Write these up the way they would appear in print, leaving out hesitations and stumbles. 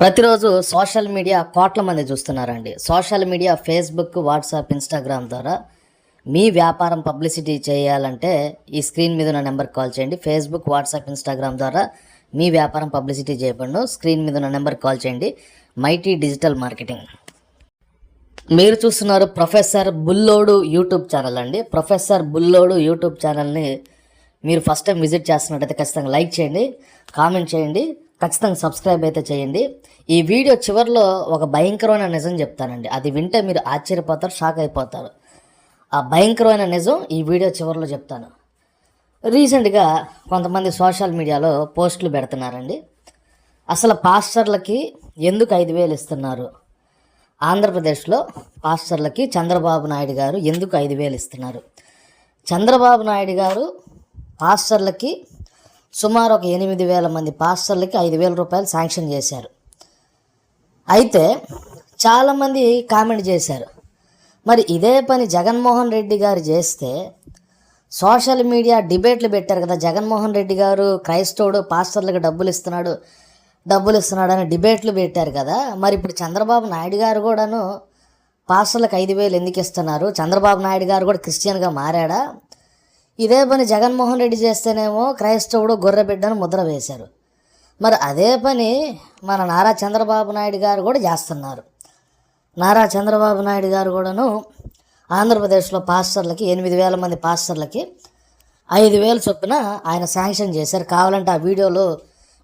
ప్రతిరోజు social media కోట్ల మంది చూస్తున్నారండి. Social media Facebook, WhatsApp, Instagram ద్వారా మీ వ్యాపారం పబ్లిసిటీ చేయాలంటే ఈ స్క్రీన్ మీద ఉన్న నెంబర్కి కాల్ చేయండి. ఫేస్బుక్, వాట్సాప్, ఇన్స్టాగ్రామ్ ద్వారా మీ వ్యాపారం పబ్లిసిటీ చేయబడును. స్క్రీన్ మీద ఉన్న నెంబర్కి కాల్ చేయండి. Mighty digital marketing. మీరు చూస్తున్నారు ప్రొఫెసర్ బుల్లోడు యూట్యూబ్ ఛానల్ అండి. ప్రొఫెసర్ బుల్లోడు యూట్యూబ్ ఛానల్ని మీరు ఫస్ట్ టైం విజిట్ చేస్తున్నట్టయితే ఖచ్చితంగా లైక్ చేయండి, కామెంట్ చేయండి, ఖచ్చితంగా సబ్స్క్రైబ్ అయితే చేయండి. ఈ వీడియో చివరిలో ఒక భయంకరమైన నిజం చెప్తానండి. అది వింటే మీరు ఆశ్చర్యపోతారు, షాక్ అయిపోతారు. ఆ భయంకరమైన నిజం ఈ వీడియో చివరిలో చెప్తాను. రీసెంట్గా కొంతమంది సోషల్ మీడియాలో పోస్టులు పెడుతున్నారండి. అసలు పాస్టర్లకి ఎందుకు 5,000 ఇస్తున్నారు? ఆంధ్రప్రదేశ్లో పాస్టర్లకి చంద్రబాబు నాయుడు గారు ఎందుకు 5,000 ఇస్తున్నారు? చంద్రబాబు నాయుడు గారు పాస్టర్లకి సుమారు ఒక 8,000 మంది పాస్టర్లకి 5,000 రూపాయలు శాంక్షన్ చేశారు. అయితే చాలామంది కామెంట్ చేశారు, మరి ఇదే పని జగన్మోహన్ రెడ్డి గారు చేస్తే సోషల్ మీడియా డిబేట్లు పెట్టారు కదా, జగన్మోహన్ రెడ్డి గారు క్రైస్తవుడు పాస్టర్లకు డబ్బులు ఇస్తున్నాడు అని డిబేట్లు పెట్టారు కదా, మరి ఇప్పుడు చంద్రబాబు నాయుడు గారు కూడాను పాస్టర్లకు 5,000 ఎందుకు ఇస్తున్నారు? చంద్రబాబు నాయుడు గారు కూడా క్రిస్టియన్గా మారాడా? ఇదే పని జగన్మోహన్ రెడ్డి చేస్తేనేమో క్రైస్తవుడు గొర్రెబిడ్డను ముద్ర వేశారు. మరి అదే పని మన నారా చంద్రబాబు నాయుడు గారు కూడా చేస్తున్నారు. నారా చంద్రబాబు నాయుడు గారు కూడాను ఆంధ్రప్రదేశ్లో పాస్టర్లకి 8,000 మంది పాస్టర్లకి 5,000 చొప్పున ఆయన శాంక్షన్ చేశారు. కావాలంటే ఆ వీడియోలో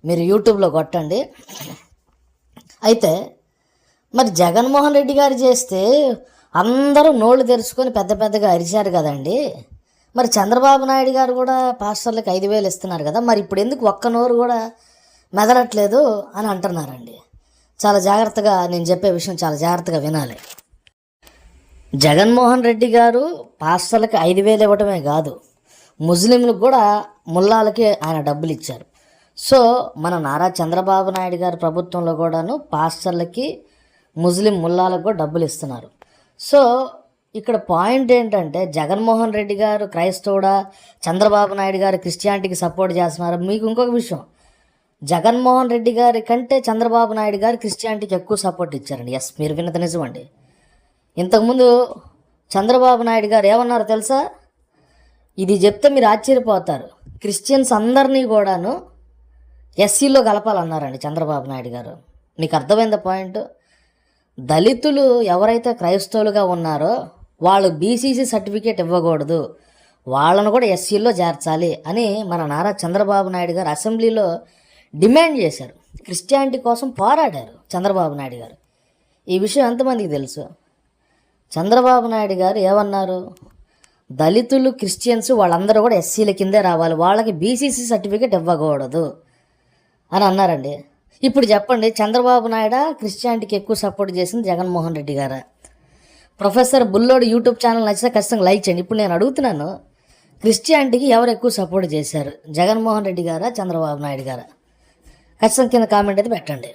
మీరు యూట్యూబ్లో కొట్టండి. అయితే మరి జగన్మోహన్ రెడ్డి గారు చేస్తే అందరూ నోళ్ళు తెరుచుకొని పెద్ద పెద్దగా అరిచారు కదండి. మరి చంద్రబాబు నాయుడు గారు కూడా పాస్టర్లకు 5,000 ఇస్తున్నారు కదా, మరి ఇప్పుడు ఎందుకు ఒక్క నోరు కూడా మెదలట్లేదు అని అంటున్నారండి. చాలా జాగ్రత్తగా నేను చెప్పే విషయం చాలా జాగ్రత్తగా వినాలి. జగన్మోహన్ రెడ్డి గారు పాస్టర్లకి 5,000 ఇవ్వటమే కాదు, ముస్లింలకు కూడా ముల్లాలకి ఆయన డబ్బులు ఇచ్చారు. సో మన నారా చంద్రబాబు నాయుడు గారి ప్రభుత్వంలో కూడాను పాస్టర్లకి ముస్లిం ముల్లాలకు కూడా డబ్బులు ఇస్తున్నారు. సో ఇక్కడ పాయింట్ ఏంటంటే జగన్మోహన్ రెడ్డి గారు క్రైస్తవుడా, చంద్రబాబు నాయుడు గారు క్రిస్టియానిటీకి సపోర్ట్ చేస్తున్నారు. మీకు ఇంకొక విషయం, జగన్మోహన్ రెడ్డి గారి కంటే చంద్రబాబు నాయుడు గారు క్రిస్టియానిటీకి ఎక్కువ సపోర్ట్ ఇచ్చారండి. ఎస్, మీరు విన్నది నిజమండి. ఇంతకుముందు చంద్రబాబు నాయుడు గారు ఏమన్నారో తెలుసా? ఇది చెప్తే మీరు ఆశ్చర్యపోతారు. క్రిస్టియన్స్ అందరినీ కూడాను ఎస్సీలో కలపాలన్నారండి చంద్రబాబు నాయుడు గారు. మీకు అర్థమైందా పాయింట్? దళితులు ఎవరైతే క్రైస్తవులుగా ఉన్నారో వాళ్ళు బీసీసీ సర్టిఫికేట్ ఇవ్వకూడదు, వాళ్ళను కూడా ఎస్సీలో చేర్చాలి అని మన నారా చంద్రబాబు నాయుడు గారు అసెంబ్లీలో డిమాండ్ చేశారు. క్రిస్టియానిటీ కోసం పోరాడారు చంద్రబాబు నాయుడు గారు. ఈ విషయం ఎంతమందికి తెలుసు? చంద్రబాబు నాయుడు గారు ఏమన్నారు? దళితులు, క్రిస్టియన్స్ వాళ్ళందరూ కూడా ఎస్సీల కిందే రావాలి, వాళ్ళకి బీసీసీ సర్టిఫికేట్ ఇవ్వకూడదు అని అన్నారండి. ఇప్పుడు చెప్పండి, చంద్రబాబు నాయుడు క్రిస్టియానిటీకి ఎక్కువ సపోర్ట్ చేసింది జగన్మోహన్ రెడ్డి గారా? ప్రొఫెసర్ బుల్లోడు యూట్యూబ్ ఛానల్ నచ్చితే ఖచ్చితంగా లైక్ చేయండి. ఇప్పుడు నేను అడుగుతున్నాను, క్రిస్టియానిటీకి ఎవరు ఎక్కువ సపోర్ట్ చేశారు, జగన్మోహన్ రెడ్డి గారా, చంద్రబాబు నాయుడు గారా? ఖచ్చితంగా కింద కామెంట్ అయితే పెట్టండి.